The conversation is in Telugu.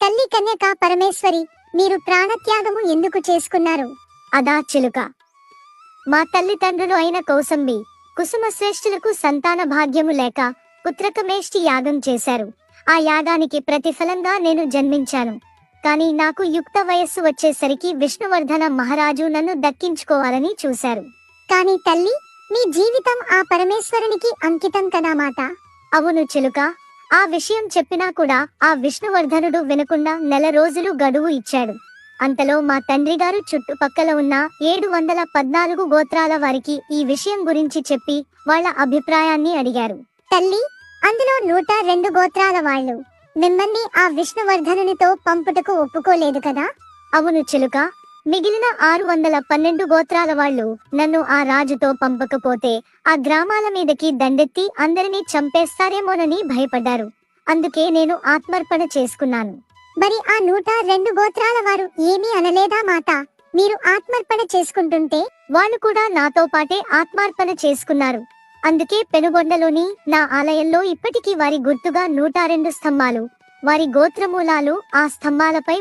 తల్లి కన్యకా పరమేశ్వరి, మీరు ప్రాణత్యాగము ఎందుకు చేసుకున్నారు? అదా చిలుక. మా తల్లిదండ్రులు అయిన కౌసంబి, కుసుమశ్రేష్ఠులకు సంతాన భాగ్యము లేక పుత్రకమేష్టి యాగం చేశారు. ఆ యాగానికి ప్రతిఫలంగా నేను జన్మించాను. కాని నాకు యుక్త వయస్సు వచ్చేసరికి విష్ణువర్ధన మహారాజు నన్ను దక్కించుకోవాలని చూశారు. కాని తల్లి, మీ జీవితం ఆ పరమేశ్వరునికి అంకితం కదా మాతా? అవును చిలుక. ఆ విషయం చెప్పినా కూడా ఆ విష్ణువర్ధనుడు వినకుండా 1 రోజులు గడువు ఇచ్చాడు. అంతలో మా తండ్రిగారు చుట్టుపక్కల ఉన్న 714 గోత్రాల వారికి ఈ విషయం గురించి చెప్పి వాళ్ళ అభిప్రాయాన్ని అడిగారు. తల్లి, అందులో 102 గోత్రాల వాళ్ళు మిమ్మల్ని ఆ విష్ణువర్ధనునితో పంపుటకు ఒప్పుకోలేదు కదా? అవును చిలుక. మిగిలిన 612 గోత్రాల వాళ్ళు నన్ను ఆ రాజుతో పంపకపోతే ఆ గ్రామాల మీదకి దండెత్తి అందరినీ చంపేస్తారేమోనని భయపడ్డారు. అందుకే నేను ఆత్మర్పణ చేసుకున్నాను. మరి ఆ 102 గోత్రాల వారు ఏమీ అనలేదా మాతా? మీరు ఆత్మర్పణ చేసుకుంటుంటే వాళ్ళు కూడా నాతో పాటే ఆత్మార్పణ చేసుకున్నారు. అందుకే పెనుగొండలోని నా ఆలయంలో ఇప్పటికీ వారి గుర్తుగా 102 స్తంభాలు, వారి గోత్రమూలాలు ఆ స్తంభాలపై